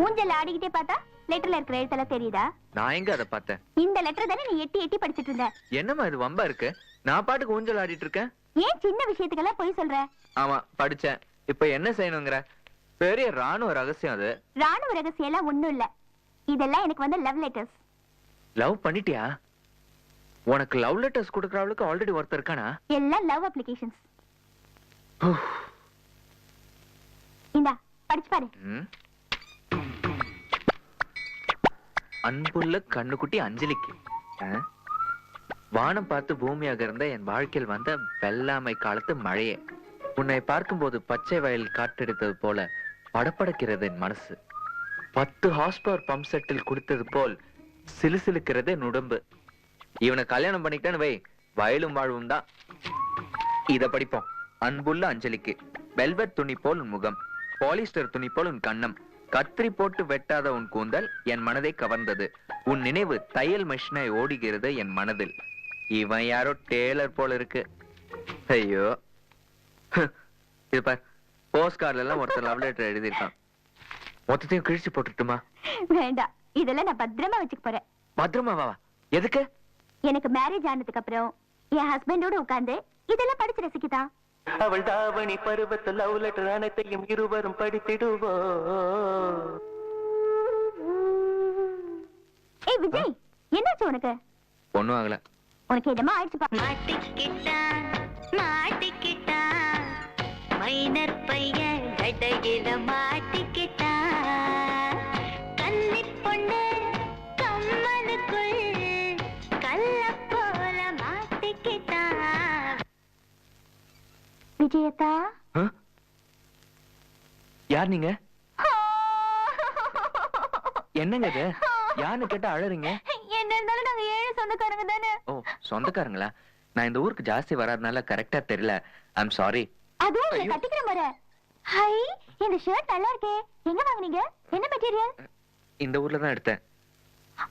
ஊஞ்சல் ஆடிக்கிட்டே பார்த்தா லெட்டர்ல இருக்கிற எழுத்தெல்லாம் தெரியுதா? நான் எங்க அதை பார்த்தேன்? இந்த லெட்டர் தானே நீ எட்டி எட்டி படிச்சிட்டு இருந்த. என்னம்மா இது வம்பா இருக்கு? நான் பாட்டுக்கு ஊஞ்சல் ஆடிட்டு இருக்கேன். ஏன் சின்ன விஷயத்துக்கெல்லாம் போய் சொல்ற? ஆமா படிச்சேன். இப்ப என்ன செய்யணுங்கிற? பெரிய ராணுவ ரகசியம் அது. ராணுவ ரகசியம் எல்லாம் ஒண்ணும் இல்ல. இதெல்லாம் எனக்கு வந்து லவ் லெட்டர்ஸ். லவ் பண்ணிட்டியா? உனக்கு லவ் லெட்டர்ஸ் கொடுக்கறவளுக்கு ஆல்ரெடி ஒருத்தர் இருக்கானா? எல்லாம் லவ் அப்ளிகேஷன்ஸ். இந்தா படிச்சு பாரு. அன்புள்ள கண்ணுக்குட்டி அஞ்சலிக்கு. வானம் பார்த்து பூமியாக இருந்த என் வாழ்க்கையில் வந்த வெள்ளாமை காலத்து மழையே, உன்னை பார்க்கும்போது பச்சை வயல் காற்றெடுத்தது போல படப்படக்கிறது என் மனசு. 10 ஹார்ஸ் பவர் பம்ப் செட்டில் குடித்தது போல் சிலுசிலுக்கிறது என் உடம்பு. இவனை கல்யாணம் பண்ணிக்கிட்டேன்னு வை, வயலும் வாழ்வும் தான். இத படிப்போம். அன்புள்ள அஞ்சலிக்கு, வெல்வெட் துணி போல் உன் முகம், பாலிஸ்டர் துணி போல் உன் கண்ணம், கத்திரி போட்டு வெட்டாத உன் கூந்தல் என் மனதை கவர்ந்தது. உன் நினைவு தையல் மெஷினை ஓடுகிறது என் மனதில். இவன் யாரோ டேலர் போல இருக்கு. ஐயோ, இது பார், போஸ்ட் கார்ட்ல எல்லாம் ஒருத்தர் லவ் லெட்டர் எழுதியிருக்கான். மொத்தத்தையும் கிழிச்சு போட்டுட்டுமா? வேண்டாம், இதெல்லாம் நான் பத்திரமா வச்சுக்க போறேன். பத்திரமா வா. எதுக்கு? எனக்கு மேரேஜ் ஆனதுக்கு அப்புறம் என் ஹஸ்பண்டோட உட்கார்ந்து இதெல்லாம் படிச்சு ரசிக்கதான். அவள் தாவணி பருவத்து லவ் லெட்டர் அனைத்தையும் இருவரும் படித்திடுவோ. ஏய் விஜய், என்னாச்சு உனக்கு? ஒண்ணும் ஆகல. உனக்கு என்னமா ஆயிடுச்சு? மாட்டிக்கிட்டா மைனர் பையன் கடையில மாட்டிக்கிட்டா, கன்னி பொண்ணு கம்மனுக்குள் கல்ல போல மாட்டிக்கிட்டா. விஜயத்தா, யார் நீங்க? என்னங்க இது? யாருன்னு கேட்டா அழறீங்க? என்ன இருந்தாலும் நாங்க ஏழு சொந்தக்காரங்க தானே. ஓ, சொந்தக்காரங்களா? நான் இந்த ஊருக்கு ஜாஸ்தி வராதனால கரெக்டா தெரியல. I'm sorry. அதுவும் உங்களை கட்டிக்கிற முறை. ஹை, இந்த ஷர்ட் நல்லா இருக்கே. எங்க வாங்குனீங்க? என்ன மெட்டீரியல்? இந்த ஊர்ல தான் எடுத்தேன்.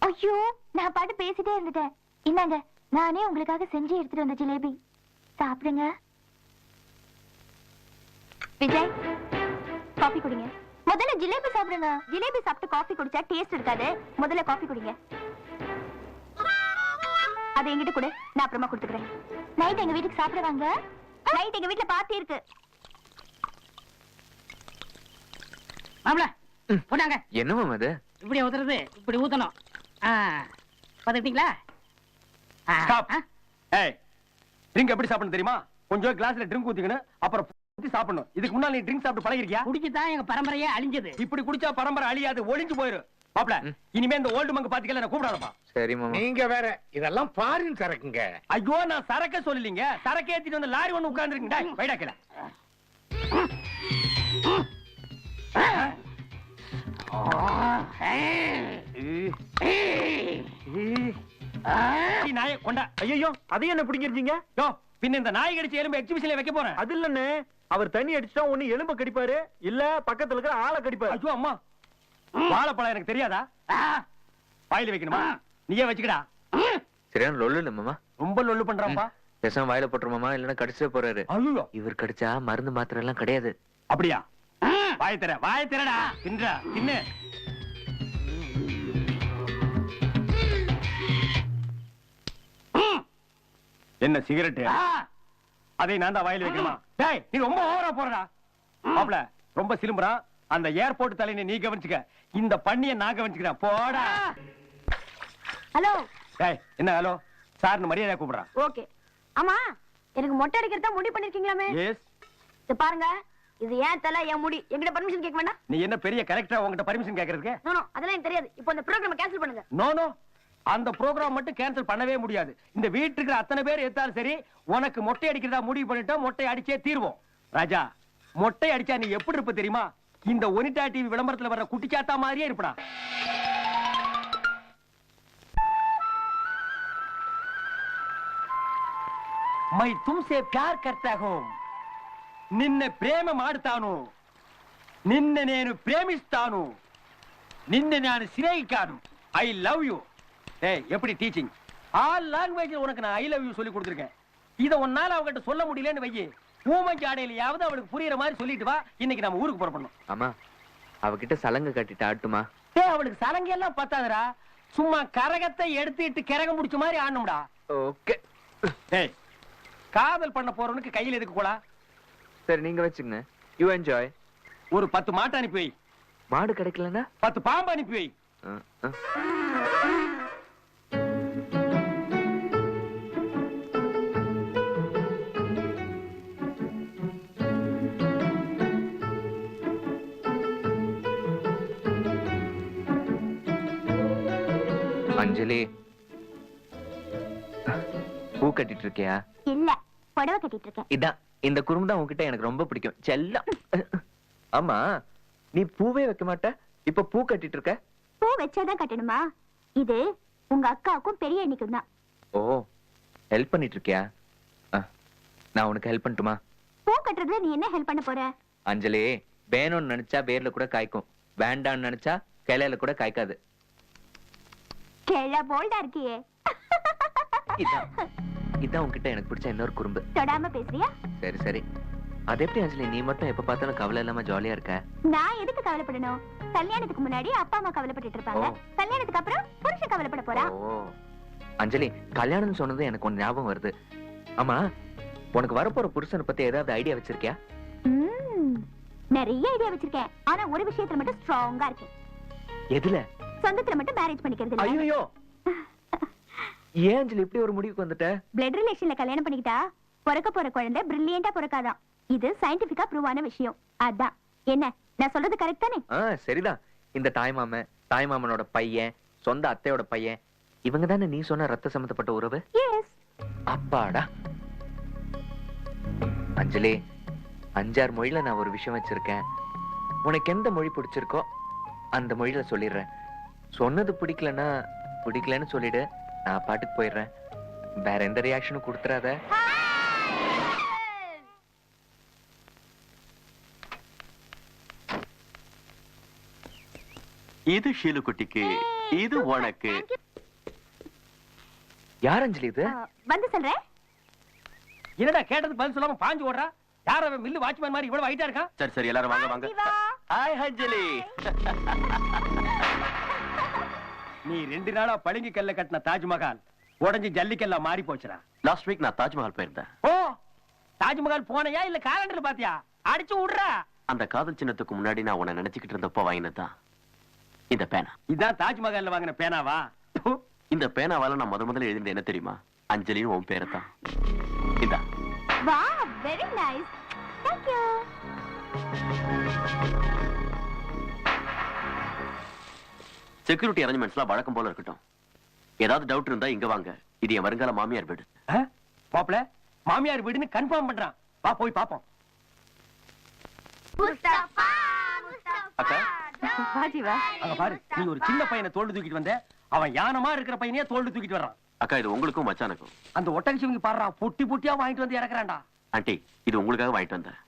ஐயோ, நான் பாட்டு பேசிட்டே இருந்துட்டேன். இந்தாங்க, நானே உங்களுக்காக செஞ்சு எடுத்துட்டு வந்த ஜிலேபி. சாப்பிடுங்க. விஜய், காஃபி குடிங்க. முதல்ல ஜிலேபி சாப்பிடுங்க. ஜிலேபி சாப்பிட்டு காஃபி குடிச்சா டேஸ்ட் இருக்காது. முதல்ல காஃபி குடிங்க. அதை என்கிட்ட கொடு, நான் அப்புறமா கொடுத்துக்கிறேன். நைட் எங்க வீட்டுக்கு சாப்பிட வாங்க. நைட் எங்க வீட்டுல பார்ட்டி இருக்கு. மாப்ள போடாங்க. என்னமா அது? இப்படி ஊத்துறது, இப்படி ஊத்தணும். பாத்துக்கிட்டீங்களா? ஏய், ட்ரிங்க் எப்படி சாப்பிடணும் தெரியுமா? கொஞ்சம் கிளாஸ்ல ட்ரிங்க் ஊத்திக்கணும், அப்புறம் ஊத்தி சாப்பிடணும். இதுக்கு முன்னால நீ ட்ரிங்க் சாப்பிட்டு பழகிருக்கியா? குடிச்சுதான் எங்க பரம்பரையே அழிஞ்சது. இப்படி குடிச்சா பரம்பரை அழியாது, ஒளிஞ்சு போயிரும். மாப்ள, இனிமே இந்த ஓல்டு மங்க பாத்துக்கல நான் கூப்பிடாதப்பா. சரி மாமா. நீங்க வேற, இதெல்லாம் ஃபாரின் சரக்குங்க. ஐயோ, நான் சரக்க சொல்லலீங்க. சரக்கு ஏத்திட்டு வந்து லாரி ஒண்ணு உட்கார்ந்துருக்கீங்க. வைடாக்கல. நாயை கொண்டா. ஐயோ, அதையும் என்ன பிடிங்கிருந்தீங்க? யோ, பின்ன இந்த நாய் கடிச்ச எலும்பு எக்ஸிபிஷன்ல வைக்க போறேன். அது இல்லன்னு, அவர் தண்ணி அடிச்சா ஒண்ணு எலும்பு கடிப்பாரு, இல்ல பக்கத்துல இருக்கிற ஆளை கடிப்பாரு. ஐயோ அம்மா, வாழைப்பழம் எனக்கு தெரியாதா? வாயில வைக்கணுமா? நீயே வச்சுக்கடா. சரியான லொல்லு இல்ல மாமா. ரொம்ப லொல்லு பண்றாப்பா. பேசாம வாயில போட்டுருமாமா, இல்லன்னா கடிச்சிட்டே போறாரு. ஐயோ, இவர் கடிச்சா மருந்து மாத்திரை எல்லாம் கிடையாது. அப்படியா? வாய திறடா. தின்றா, தின்னு. என்ன சிகரெட்? அதை நான் தான் வாயில வைக்கணுமா? டேய், நீ ரொம்ப ஓவரா போறடா. மாப்ள, ரொம்ப சிலும்புறா. அந்த ஏர்போர்ட் தலையை நீ கவனிச்சுக்க, இந்த பண்ணிய நான் கவனிச்சுக்கிறேன். போடா. ஹலோ. டேய், என்ன ஹலோ? சார்னு மரியாதை கூப்பிடுறான். ஓகே. ஆமா, எனக்கு மொட்டை அடிக்கிறதா முடிவு பண்ணிருக்கீங்களாமே? எஸ். இது பாருங்க, இது ஏன் தலை என் முடி. என்கிட்ட பர்மிஷன் கேட்க வேண்டாம். நீ என்ன பெரிய கலெக்டரா உன்கிட்ட பர்மிஷன் கேக்குறதுக்கு? நோ நோ, அதெல்லாம் எனக்கு தெரியாது. இப்போ இந்த ப்ரோகிராம் கேன்சல் பண்ணுங்க. நோ நோ, அந்த ப்ரோகிராம் மட்டும் கேன்சல் பண்ணவே முடியாது. இந்த வீட்டுக்கு அத்தனை பேர் எத்தாலும் சரி, உனக்கு மொட்டை அடிக்கிறதா முடிவு பண்ணிட்டோம். மொட்டை அடிச்சே தீர்வோம். ராஜா, மொட்டை அடிச்சா நீ எப்படி இருப்ப தெரியுமா? இந்த ஒனிடா டிவி விளம்பரத்துல வர்ற குட்டிச்சாத்தா மாதிரியே இருப்படா. मैं तुमसे प्यार करता हूं. నిన్నే ప్రేమ మాడుతాను. నిన్నే నేను ప్రేమిస్తాను. నిన్నే నేను சிநேகிக்காను. I love you. ஏய், எப்படி டீச்சிங்? ஆல் லாங்குவேஜ் உனக்கு நான் ஐ லவ் யூ சொல்லி கொடுத்துருக்கேன். இத ஒன்னால அவகிட்ட சொல்ல முடியலன்னு வையே, ஊமஞ்சாடையிலயாவது அவளுக்கு புரியுற மாதிரி சொல்லிட்டு வா. இன்னைக்கு நம்ம ஊருக்கு புறப்படணும். ஆமா, அவகிட்ட சலங்கை கட்டிட்டு ஆட்டுமா? டேய் அவளுக்கு சலங்கை எல்லாம் பத்தாதுடா, சும்மா கரகத்தை எடுத்துட்டு கரகம் முடிச்ச மாதிரி ஆடணும்டா. ஓகே. டேய் காதல் பண்ண போறவனுக்கு கையில எதுக்கு கூடா? சரி நீங்க வச்சுங்க. You enjoy. ஒரு 10 மாட்டை அனுப்பி வை. மாடு கிடைக்கலன்னா 10 பாம்பு அனுப்பி வை. அஞ்சலி, பூ கட்டிட்டு இருக்கியா? இல்ல, புடவை கட்டிட்டு இருக்கேன். இதான் இந்த குறும்பு தான் உன்கிட்ட எனக்கு ரொம்ப பிடிக்கும் செல்லம். ஆமா, நீ பூவே வைக்க மாட்ட, இப்ப பூ கட்டிட்டு இருக்க? பூ வச்சாதான் கட்டணுமா? இது உங்க அக்காவுக்கும் பெரிய எண்ணிக்கும் தான். ஓ, ஹெல்ப் பண்ணிட்டு இருக்கியா? நான் உனக்கு ஹெல்ப் பண்ணட்டுமா? பூ கட்டுறதுல நீ என்ன ஹெல்ப் பண்ண போற? அஞ்சலி, வேணும்னு நினைச்சா வேர்ல கூட காய்க்கும், வேண்டாம்னு நினைச்சா கிளையில கூட காய்க்காது. கேள போல்டா இருக்கியே. இதான் உன்கிட்ட எனக்கு பிடிச்ச இன்னொரு குறும்பு. தொடாம பேசுறியா? சரி சரி. அது எப்படி அஞ்சலி, நீ மட்டும் எப்ப பார்த்தாலும் கவலை இல்லாம ஜாலியா இருக்க? நான் எதுக்கு கவலைப்படணும்? கல்யாணத்துக்கு முன்னாடி அப்பா அம்மா கவலைப்பட்டுட்டு இருப்பாங்க, கல்யாணத்துக்கு அப்புறம் புருஷன் கவலைப்பட போறா. ஓ அஞ்சலி, கல்யாணம் சொன்னது எனக்கு ஒன்னு ஞாபகம் வருது. ஆமா, உனக்கு வரப்போற புருஷனை பத்தி ஏதாவது ஐடியா வச்சிருக்கியா? நிறைய ஐடியா வச்சிருக்கேன், ஆனா ஒரு விஷயத்துல மட்டும் ஸ்ட்ராங்கா இருக்கேன். எதுல? சொந்தத்துல மட்டும் மேரேஜ் பண்ணிக்கிறது இல்ல. ஐயோ, ஏன் அஞ்சலி இப்படி ஒரு முடிவுக்கு வந்துட்ட? பிளட் ரிலேஷன்ல கல்யாணம் பண்ணிக்கிட்டா பிறக்க போற குழந்தை பிரில்லியண்டா பிறக்காதான். இது சயின்டிபிக்கா ப்ரூவ் ஆன விஷயம். அதான் என்ன, நான் சொல்றது கரெக்ட் தானே? சரிதான். இந்த தாய்மாமனோட பையன், சொந்த அத்தையோட பையன், இவங்க தானே நீ சொன்ன ரத்த சம்பந்தப்பட்ட உறவு? எஸ். அப்பாடா. அஞ்சலி, 5-6 மொழியில நான் ஒரு விஷயம் வச்சிருக்கேன். உனக்கு எந்த மொழி பிடிச்சிருக்கோ அந்த மொழியில சொல்லிடுறேன். சொன்னது பிடிக்கலன்னு சொல்லிடு, நான் பாட்டுக்கு போயிடுறேன். வேற எந்த ரியாக்ஷனும் கொடுத்துறாத. இது ஷீலு குட்டிக்கு, இது உனக்கு. யார் அஞ்சலி இது? வந்து சொல்றேன். என்னடா கேட்டது பதில் சொல்லாம பாஞ்சு ஓடுறா? யார் அவன் மில்லு வாட்ச்மேன் மாதிரி இவ்வளவு ஹைட்டா இருக்கான்? சரி சரி, எல்லாரும் வாங்க வாங்க. ஹாய் அஞ்சலி. நீ 2 நாளா பளிங்கு கல்ல கட்டின தாஜ்மஹால் உடைஞ்சு ஜல்லிக்கல்லா மாறி போச்சுடா. லாஸ்ட் வீக் நான் தாஜ்மஹால் போயிருந்தேன். ஓ, தாஜ்மஹால் போனையா இல்ல காலண்டர்ல பாத்தியா? அடிச்சு விடுறா. அந்த காதல் சின்னத்துக்கு முன்னாடி நான் உன்னை நினைச்சுக்கிட்டு இருந்தப்போ வாங்கினதுதான் இந்த பேனா. இதான் தாஜ்மஹால்ல வாங்கின பேனாவா? இந்த பேனாவால நான் முதல்ல எழுதினது என்ன தெரியுமா? அஞ்சலின்னு உன் பேரை தான். இதா. Wow, very nice. Thank you. Security அரேஞ்ச்மெண்ட்ஸ்லாம் வழக்கம் போல இருக்கட்டும். ஏதாவது டவுட் இருந்தா இங்க வாங்க. இது என் வருங்கால மாமியார் வீடு. பாப்பல மாமியார் வீடுன்னு கன்ஃபார்ம் பண்றான். வா போய் பாப்போம். அக்கா, அங்க பாரு, நீ ஒரு சின்ன பையனை தோல்டு தூக்கிட்டு வந்த, அவன் யானமா இருக்கிற பையனையே தோல்டு தூக்கிட்டு வர்றான். அக்கா, இது உங்களுக்கும் மச்சானுக்கும். அந்த ஒட்டக சிவங்க பாடுறா, பொட்டி பொட்டியா வாங்கிட்டு வந்து இறக்குறான்டா. ஆண்டி, இது உங்களுக்காக வாங்கிட்டு வந்தேன்.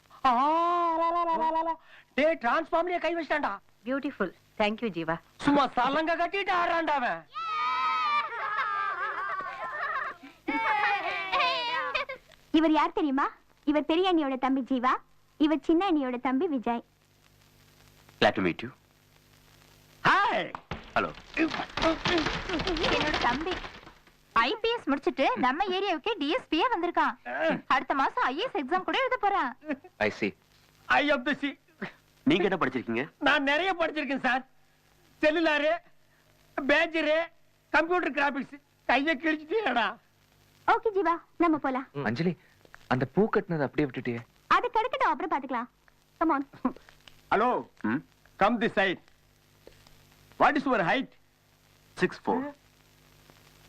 டேய், டிரான்ஸ்ஃபார்மரியா கை வச்சிட்டான்டா. பியூட்டிஃபுல். Thank you Jeeva. சும்மா சலங்க கட்டிட்டு ஆடுறான்டா அவன். இவர் யார் தெரியுமா? இவர் பெரிய அண்ணியோட தம்பி ஜீவா, இவர் சின்ன அண்ணியோட தம்பி Vijay. Glad to meet you. Hi. Hello. என்னோட தம்பி ஐபிஎஸ் முடிச்சிட்டு நம்ம ஏரியாவுக்கு டிஎஸ்பியே வந்திருக்கான். அடுத்த மாசம் ஐஏஎஸ் எக்ஸாம் கூட எழுத போறான். I see. ஐ ஆம் தி சி. நீங்க என்ன படிச்சிருக்கீங்க? நான் நிறைய படிச்சிருக்கேன் sir. Cellular, pager, computer graphics. கையை கிழிச்சிட்டேடா. ஓகே ஜீவா, நம்ம போலாம். அஞ்சலி, அந்த பூ கட்டினது அப்படியே விட்டுட்டியே. அது கிடைக்கட்டும், அப்புறம் பாத்துக்கலாம். Come on. Hello, come the side. What is your height? 6'4".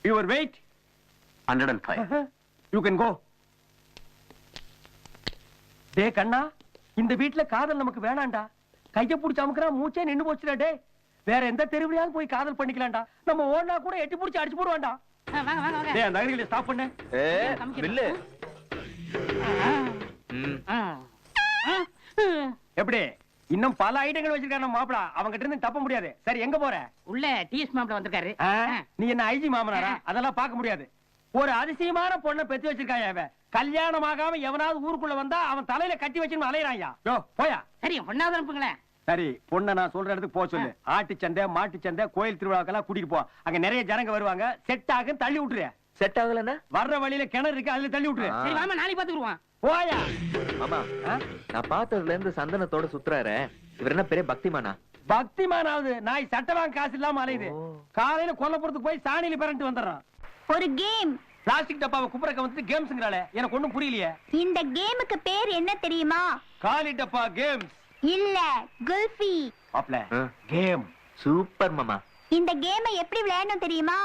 Your weight? 105. You can go. டே கண்ணா, இந்த வீட்ல காதல் நமக்கு வேணாம்டா. கைய புடிச்சு அமுக்குறா, மூச்சே நின்னு போச்சுடா. டே, வேற எந்த தெருவிலையாவது போய் காதல் பண்ணிக்கலாம்டா. நம்ம ஓடனா கூட எட்டி புடிச்சு அடிச்சு போடுவான்டா. வாங்க வாங்க வாங்க. டேய், அந்த அகலிகளை ஸ்டாப் பண்ணு. வில்லு. எப்படி இன்னும் பல ஐட்டங்கள் வச்சிருக்கான மாப்பிள, அவங்க கிட்ட இருந்து தப்ப முடியாது. சரி, எங்க போற? உள்ள டிஎஸ் மாப்பிள வந்திருக்காரு. நீ என்ன ஐஜி மாமனாரா? அதெல்லாம் பார்க்க முடியாது. ஒரு அதிசயமான பொண்ணை பெத்து வச்சிருக்காயா அவன். கல்யாணம் ஆகாம எவனாவது ஊருக்குள்ள வந்தா அவன் தலையில கட்டி வச்சுன்னு அலையறாயா. யோ போயா. சரி, ஒண்ணாவது அனுப்புங்களேன். சரி பொண்ணை நான் சொல்ற இடத்துக்கு போக சொல்லு. ஆட்டு சந்தை, மாட்டு சந்தை, கோயில் திருவிழாக்கெல்லாம் கூட்டிட்டு போ. அங்க நிறைய ஜனங்க வருவாங்க. செட் ஆகும், தள்ளி விட்டுரு. செட் ஆகலன்னா வர்ற வழியில கிணறு இருக்கு, அதுல தள்ளி விட்டுரு. சரி வாமா நாளைக்கு பாத்துக்குருவான். போயா. மாமா நான் பார்த்ததுல இருந்து சந்தனத்தோட சுத்துறாரு. இவர் என்ன பெரிய பக்திமானா? பக்திமானாவது நாய் சட்டை வாங்க காசு இல்லாம அலையுது. ஓ. காலையில கொல்லப்புறத்துக்கு போய் சாணியில பிறண்டு வந்துடுறான். ஒரு கேம். பிளாஸ்டிக் டப்பாவை குப்புறக்க வந்து கேம்ஸ்ங்கறாளே, எனக்கு ஒண்ணும் புரியலையே. இந்த கேமுக்கு பேர் என்ன தெரியுமா? காலி டப்பா கேம்ஸ் இல்ல, குல்ஃபி. மாப்ள. ஆ. கேம் சூப்பர் மாமா. இந்த கேமை எப்படி விளையாடணும் தெரியுமா?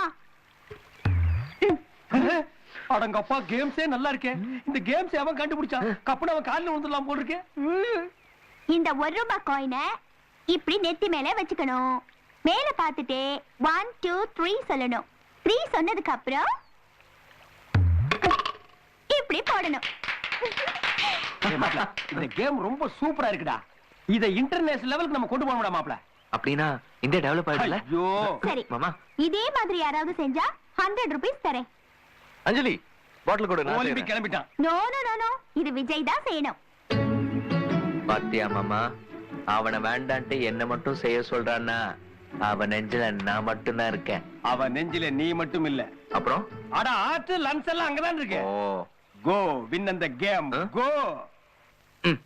அடங்கப்பா, கேம்ஸே நல்லா இருக்கே. இந்த கேம்ஸ் அவன் கண்டுபிடிச்சான். கப்புன அவன் கால்ல விழுந்துடலாம் போல இருக்கு. இந்த 1 ரூபாய் காயினை இப்படி நெத்தி மேல வச்சுக்கணும். மேல பார்த்துட்டே 1 2 3 சொல்லணும். 3 சொன்னதுக்கு அப்புறம் இப்படி போடணும். ஏய் மாப்ள, இந்த கேம் ரொம்ப சூப்பரா இருக்குடா. இத இன்டர்நேஷனல் லெவலுக்கு நம்ம கொண்டு போகணும்டா மாப்ள. அப்படின்னா இந்தியா டெவலப் ஆயிடுல? ஐயோ. சரி, மாமா இதே மாதிரி யாராவது செஞ்சா 100 ரூபீஸ் தரேன். அஞ்சலி பாட்டில் கொடு, நான் ஒலிம்பி செய்றேன். கிளம்பிட்டான். நோ நோ நோ நோ, இது விஜய் தான் செய்யணும். பாத்தியா மாமா, அவனை வேண்டான்ட்டு என்ன மட்டும் செய்ய சொல்றான்னா அவன் நெஞ்சில நான் மட்டும்தான் இருக்கேன். அவன் நெஞ்சில நீ மட்டும் இல்ல. அப்புறம் அட ஆத்து லன்ஸ் எல்லாம் அங்கதான் இருக்கு. ஓ கோ வின் அந்த கேம். ஆ? கோ. ம்.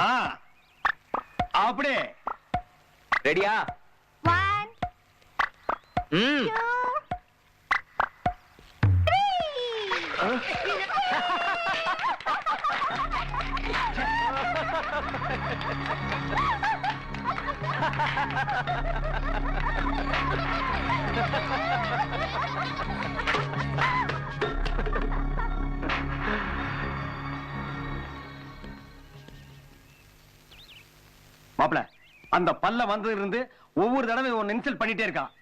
ஆ அப்படியே. ரெடியா? 1 ம் 2 மாப்ள, அந்த பல்ல வந்ததுல இருந்து ஒவ்வொரு தடவை ஒன்னு இன்சல்ட் பண்ணிட்டே இருக்கான்.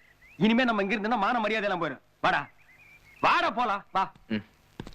இனிமே நம்ம இங்க இருந்தா மான மரியாதை எல்லாம் போயிடும். வாடா வாடா போலாம் வா. ம்